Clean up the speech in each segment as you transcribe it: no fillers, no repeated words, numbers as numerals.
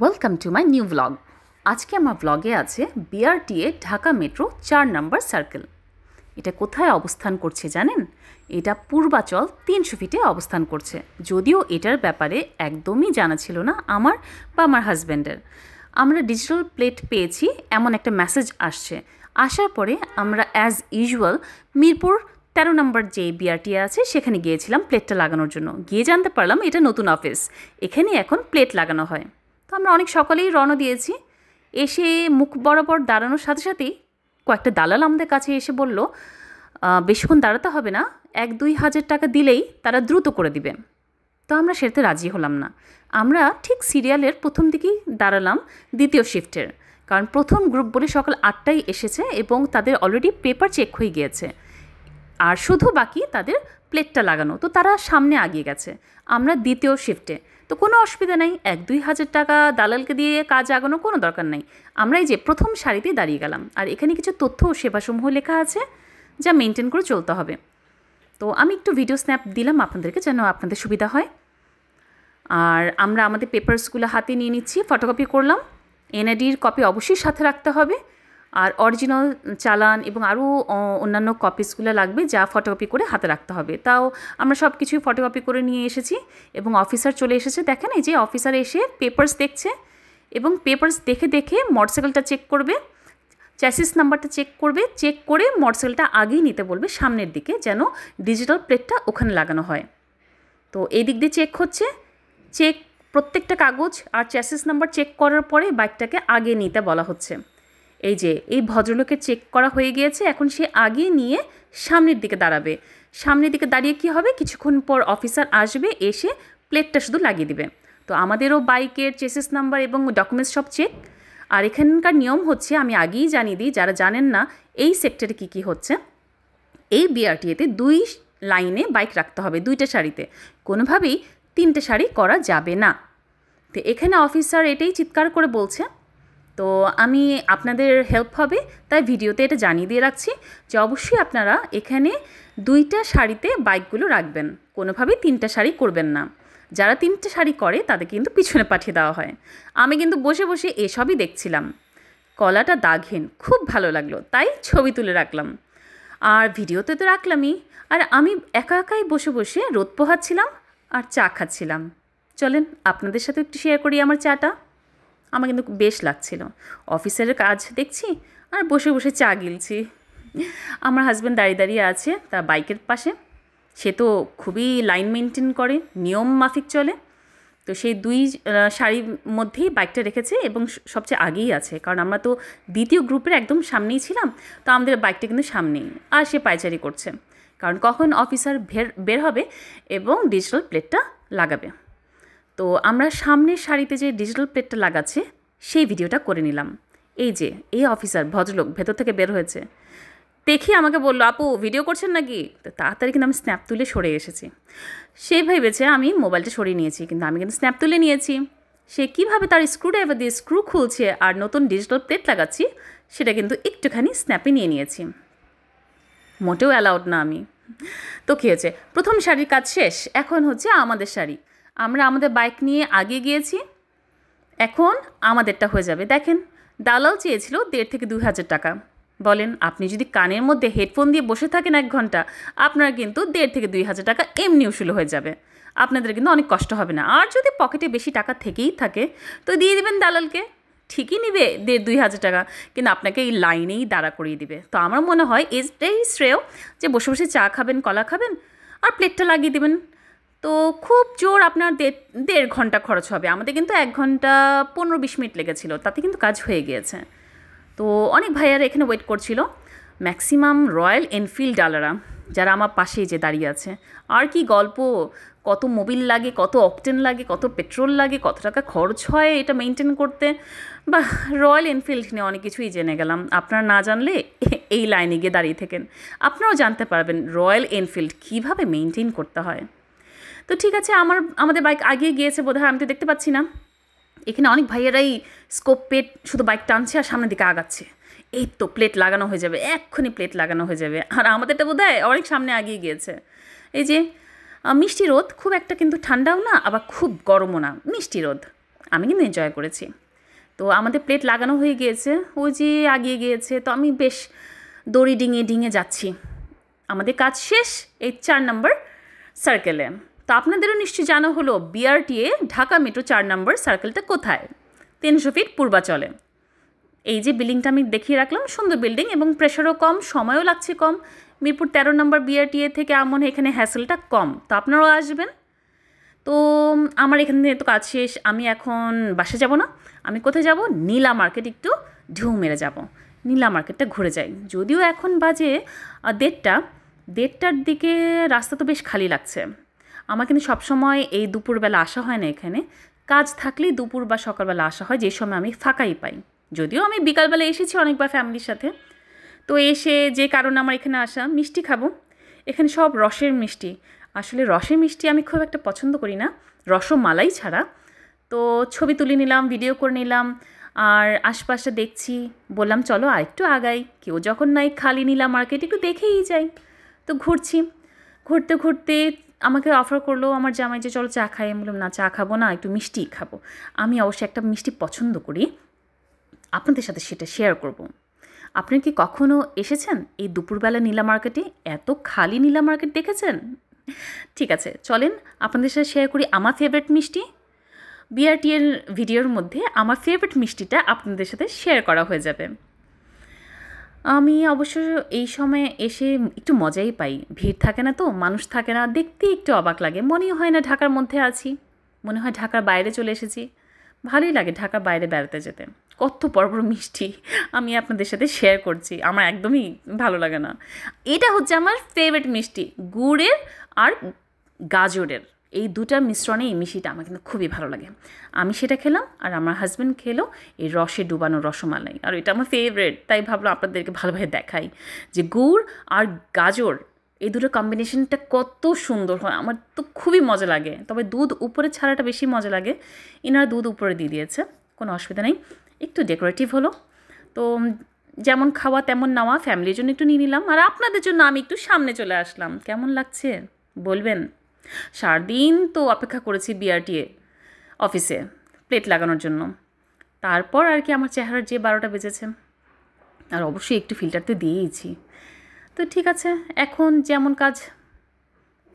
Welcome to my new blog. আজকে আমার ব্লগে আছে বিআরটিএ ঢাকা মেট্রো 4 নম্বর সার্কেল। এটা কোথায় অবস্থান করছে জানেন? এটা পূর্বাচল 300 ফিটে অবস্থান করছে। যদিও এটার ব্যাপারে একদমই জানা ছিল না আমার বা আমার হাজব্যান্ডের। আমরা ডিজিটাল প্লেট পেয়েছি এমন একটা মেসেজ আসছে। আসার পরে আমরা অ্যাজ ইউজুয়াল মিরপুর 13 নম্বর যে বিআরটিএ আছে সেখানে গিয়েছিলাম প্লেটটা লাগানোর জন্য। গিয়ে জানতে পারলাম এটা নতুন অফিস, এখানে এখন প্লেট লাগানো হয়। তো আমরা অনেক সকালেই রওনা দিয়েছি। এসে মুখ বরাবর দাঁড়ানোর সাথে সাথেই কয়েকটা দালাল আমাদের কাছে এসে বলল, বেশিক্ষণ দাঁড়াতে হবে না, 1-2 হাজার টাকা দিলেই তারা দ্রুত করে দিবে। তো আমরা সেটাতে রাজি হলাম না। আমরা ঠিক সিরিয়ালের প্রথম দিকেই দাঁড়ালাম দ্বিতীয় শিফটের, কারণ প্রথম গ্রুপ বলে সকাল 8টায় এসেছে এবং তাদের অলরেডি পেপার চেক হয়ে গিয়েছে, আর শুধু বাকি তাদের প্লেটটা লাগানো। তো তারা সামনে আগিয়ে গেছে, আমরা দ্বিতীয় শিফটে। তো কোনো অসুবিধা নেই, 1-2 হাজার টাকা দালালকে দিয়ে কাজ আগানোর কোনো দরকার নেই। আমরা এই যে প্রথম সারিতে দাঁড়িয়ে গেলাম, আর এখানে কিছু তথ্য ও সেবাসমূহ লেখা আছে যা মেনটেন করে চলতে হবে। তো আমি একটু ভিডিও স্ন্যাপ দিলাম আপনাদেরকে যেন আপনাদের সুবিধা হয়। আর আমরা আমাদের পেপারসগুলো হাতে নিয়ে নিচ্ছি, ফটোকপি করলাম। এনআইডির কপি অবশ্যই সাথে রাখতে হবে, আর অরিজিনাল চালান এবং আরও অন্যান্য কপিসগুলো লাগবে যা ফটোকপি করে হাতে রাখতে হবে। তাও আমরা সব কিছুই ফটোকপি করে নিয়ে এসেছি এবং অফিসার চলে এসেছে। দেখেন এই যে অফিসার এসে পেপারস দেখছে এবং পেপারস দেখে দেখে মোটরসাইকেলটা চেক করবে, চ্যাসিস নাম্বারটা চেক করবে, চেক করে মোটরসাইকেলটা আগেই নিতে বলবে সামনের দিকে, যেন ডিজিটাল প্লেটটা ওখানে লাগানো হয়। তো এই দিক দিয়ে চেক হচ্ছে, চেক প্রত্যেকটা কাগজ আর চ্যাসিস নাম্বার চেক করার পরে বাইকটাকে আগে নিতে বলা হচ্ছে। এই যে এই ভদ্রলোকের চেক করা হয়ে গিয়েছে, এখন সে আগে নিয়ে সামনের দিকে দাঁড়াবে। সামনের দিকে দাঁড়িয়ে কী হবে, কিছুক্ষণ পর অফিসার আসবে, এসে প্লেটটা শুধু লাগিয়ে দিবে। তো আমাদেরও বাইকের চেসিস নাম্বার এবং ডকুমেন্টস সব চেক। আর এখানকার নিয়ম হচ্ছে, আমি আগেই জানিয়ে দিই যারা জানেন না এই সেক্টরে কী কী হচ্ছে। এই বিআরটিএতে 2 লাইনে বাইক রাখতে হবে, 2টা সারিতে, কোনোভাবেই 3টে সারি করা যাবে না। তো এখানে অফিসার এটাই চিৎকার করে বলছে। তো আমি আপনাদের হেল্প হবে তাই ভিডিওতে এটা জানিয়ে দিয়ে রাখছি যে অবশ্যই আপনারা এখানে 2টা সারিতে বাইকগুলো রাখবেন, কোনোভাবেই 3টা সারি করবেন না। যারা 3টে সারি করে তাদের কিন্তু পিছনে পাঠিয়ে দেওয়া হয়। আমি কিন্তু বসে বসে এসবই দেখছিলাম। কলাটা দাগহীন, খুব ভালো লাগলো, তাই ছবি তুলে রাখলাম। আর ভিডিওতে তো রাখলামই, আর আমি একা একাই বসে বসে রোদ পোহাচ্ছিলাম আর চা খাচ্ছিলাম। চলেন আপনাদের সাথে একটু শেয়ার করি আমার চাটা। আমার কিন্তু বেশ লাগছিল, অফিসের কাজ দেখছি আর বসে বসে চা গিলছি। আমার হাজব্যান্ড দাঁড়িয়ে দাঁড়িয়ে আছে তার বাইকের পাশে, সে তো খুবই লাইন মেনটেন করে, নিয়ম মাফিক চলে। তো সেই 2 সারির মধ্যেই বাইকটা রেখেছে এবং সবচেয়ে আগেই আছে, কারণ আমরা তো দ্বিতীয় গ্রুপের একদম সামনেই ছিলাম। তো আমাদের বাইকটা কিন্তু সামনেই, আর সে পায়চারি করছে, কারণ কখন অফিসার বের হবে এবং ডিজিটাল প্লেটটা লাগাবে। তো আমরা সামনের সারিতে যে ডিজিটাল প্লেটটা লাগাচ্ছে সেই ভিডিওটা করে নিলাম। এই যে এই অফিসার ভদ্রলোক ভেতর থেকে বের হয়েছে, দেখি আমাকে বললো, আপু ভিডিও করছেন নাকি? তো তাড়াতাড়ি কিন্তু আমি স্ন্যাপ তুলে সরে এসেছি। সে ভেবেছে আমি মোবাইলটা সরিয়ে নিয়েছি, কিন্তু আমি কিন্তু স্ন্যাপ তুলে নিয়েছি। সে কীভাবে তার স্ক্রুড্রাইভার দিয়ে স্ক্রু খুলছে আর নতুন ডিজিটাল প্লেট লাগাচ্ছি সেটা কিন্তু একটুখানি স্ন্যাপে নিয়ে নিয়েছি। মোটেও অ্যালাউড না আমি। তো কী হয়েছে, প্রথম সারির কাজ শেষ, এখন হচ্ছে আমাদের সারি। আমরা আমাদের বাইক নিয়ে আগে গিয়েছি, এখন আমাদেরটা হয়ে যাবে। দেখেন দালাল চেয়েছিল 1.5 থেকে 2 হাজার টাকা। বলেন, আপনি যদি কানের মধ্যে হেডফোন দিয়ে বসে থাকেন 1 ঘন্টা, আপনার কিন্তু 1.5 থেকে 2 হাজার টাকা এমনি উসুল হয়ে যাবে, আপনাদের কিন্তু অনেক কষ্ট হবে না। আর যদি পকেটে বেশি টাকা থেকেই থাকে তো দিয়ে দেবেন দালালকে, ঠিকই নিবে 1.5-2 হাজার টাকা, কিন্তু আপনাকে এই লাইনেই দাঁড়া করিয়ে দিবে। তো আমার মনে হয় এটাই শ্রেয় যে বসে বসে চা খাবেন, কলা খাবেন আর প্লেটটা লাগিয়ে দেবেন। তো খুব জোর আপনার 1.5 ঘন্টা খরচ হবে, আমাদের কিন্তু 1 ঘন্টা 15-20 মিনিট লেগেছিল, তাতে কিন্তু কাজ হয়ে গিয়েছে। তো অনেক ভাইয়ারা এখানে ওয়েট করছিল, ম্যাক্সিমাম রয়্যাল এনফিল্ড ডালাররা যারা আমার পাশেই যে দাঁড়িয়ে আছে। আর কি গল্প, কত মোবিল লাগে, কত অকটেন লাগে, কত পেট্রোল লাগে, কত টাকা খরচ হয় এটা মেনটেন করতে। বা রয়্যাল এনফিল্ড নিয়ে অনেক কিছুই জেনে গেলাম। আপনারা না জানলে এই লাইনে গিয়ে দাঁড়িয়ে থাকেন, আপনারাও জানতে পারবেন রয়্যাল এনফিল্ড কীভাবে মেনটেন করতে হয়। তো ঠিক আছে, আমাদের বাইক আগিয়ে গিয়েছে বোধহয়, আমি তো দেখতে পাচ্ছি না। এখানে অনেক ভাইয়েরাই স্কোপ পেট শুধু বাইক টানছে আর সামনের দিকে আগাচ্ছে। এই তো প্লেট লাগানো হয়ে যাবে, এক্ষুনি প্লেট লাগানো হয়ে যাবে। আর আমাদেরটা বোধহয় অনেক সামনে আগিয়ে গিয়েছে। এই যে মিষ্টি রোদ, খুব একটা কিন্তু ঠান্ডাও না আবার খুব গরমও না, মিষ্টি রোদ। আমি কিন্তু এনজয় করেছি। তো আমাদের প্লেট লাগানো হয়ে গিয়েছে, ওই যে আগিয়ে গিয়েছে, তো আমি বেশ দড়ি ডিঙিয়ে ডিঙিয়ে যাচ্ছি। আমাদের কাজ শেষ এই 4 নম্বর সার্কেলে। তো আপনাদেরও নিশ্চয়ই জানা হলো বিআরটিএ ঢাকা মেট্রো 4 নম্বর সার্কেলটা কোথায়। 300 ফিট পূর্বাচলে। এই যে বিল্ডিংটা আমি দেখিয়ে রাখলাম, সুন্দর বিল্ডিং এবং প্রেশারও কম, সময়ও লাগছে কম। মিরপুর 13 নম্বর বিআরটিএ থেকে আমার এখানে হ্যাসেলটা কম। তো আপনারাও আসবেন। তো আমার এখান থেকে তো কাজ শেষ, আমি এখন বাসে যাব না, আমি কোথায় যাব, নীলা মার্কেট একটু ঢেউ মেরে যাব, নীলা মার্কেটটা ঘুরে যাই। যদিও এখন বাজে 1:30টার দিকে, রাস্তা তো বেশ খালি লাগছে। আমার কিন্তু সবসময় এই দুপুরবেলা আসা হয় না এখানে, কাজ থাকলেই দুপুর বা সকালবেলা আসা হয়, যে সময় আমি ফাঁকাই পাই। যদিও আমি বিকালবেলা এসেছি অনেকবার ফ্যামিলির সাথে। তো এসে যে কারণে আমার এখানে আসা, মিষ্টি খাবো। এখানে সব রসের মিষ্টি। আসলে রসের মিষ্টি আমি খুব একটা পছন্দ করি না, রসমালাই ছাড়া। তো ছবি তুলে নিলাম, ভিডিও করে নিলাম, আর আশপাশটা দেখছি। বললাম চলো আর একটু আগাই, কেউ যখন নাই, খালি নীলা মার্কেট একটু দেখেই যাই। তো ঘুরছি, ঘুরতে ঘুরতে আমাকে অফার করলো আমার জামাই যে চলো চা খাই। আমি বললাম না, চা খাবো না, একটু মিষ্টিই খাবো। আমি অবশ্যই একটা মিষ্টি পছন্দ করি, আপনাদের সাথে সেটা শেয়ার করব। আপনি কি কখনো এসেছেন এই দুপুরবেলা নীলা মার্কেটে? এত খালি নীলা মার্কেট দেখেছেন? ঠিক আছে, চলেন আপনাদের সাথে শেয়ার করি আমার ফেভারিট মিষ্টি। বিআরটি এর ভিডিওর মধ্যে আমার ফেভারিট মিষ্টিটা আপনাদের সাথে শেয়ার করা হয়ে যাবে। আমি অবশ্য এই সময়ে এসে একটু মজাই পাই। ভিড় থাকে না, তো মানুষ থাকে না, দেখতে একটু অবাক লাগে, মনেই হয় না ঢাকার মধ্যে আছি, মনে হয় ঢাকার বাইরে চলে এসেছি। ভালোই লাগে ঢাকার বাইরে বেড়াতে যেতে। কত বড় বড় মিষ্টি আমি আপনাদের সাথে শেয়ার করছি, আমার একদমই ভালো লাগে না। এটা হচ্ছে আমার ফেভারিট মিষ্টি, গুড়ের আর গাজরের, এই দুটা মিশ্রণে এই মিষ্টিটা আমার কিন্তু খুবই ভালো লাগে। আমি সেটা খেলাম, আর আমার হাজব্যান্ড খেলো এই রসে ডুবানো রসমালাই, আর এটা আমার ফেভারিট। তাই ভাবলাম আপনাদেরকে ভালোভাবে দেখাই যে গুড় আর গাজর এই দুটো কম্বিনেশনটা কত সুন্দর হয়, আমার তো খুবই মজা লাগে। তবে দুধ উপরে ছাড়াটা বেশি মজা লাগে, এনারা দুধ উপরে দিয়ে দিয়েছে, কোনো অসুবিধা নেই। একটু ডেকোরেটিভ হলো। তো যেমন খাওয়া তেমন নেওয়া, ফ্যামিলির জন্য একটু নিয়ে নিলাম, আর আপনাদের জন্য আমি একটু সামনে চলে আসলাম। কেমন লাগছে বলবেন? সারাদিন তো অপেক্ষা করেছি বিআরটিএ অফিসে প্লেট লাগানোর জন্য, তারপর আর কি আমার চেহারার যে 12টা বেজেছে, আর অবশ্যই একটু ফিল্টার তো দিয়েইছি। তো ঠিক আছে, এখন যেমন কাজ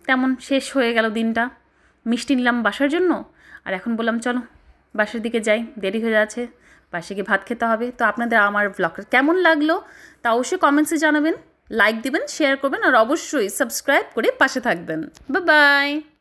তেমন শেষ হয়ে গেল দিনটা। মিষ্টি নিলাম বাসার জন্য, আর এখন বললাম চলো বাসার দিকে যাই, দেরি হয়ে যাচ্ছে, বাসে গিয়ে ভাত খেতে হবে। তো আপনাদের আমার ব্লগটা কেমন লাগলো তা অবশ্যই কমেন্টসে জানাবেন, লাইক দিবেন, শেয়ার করবেন, আর অবশ্যই সাবস্ক্রাইব করে পাশে থাকবেন। Bye bye.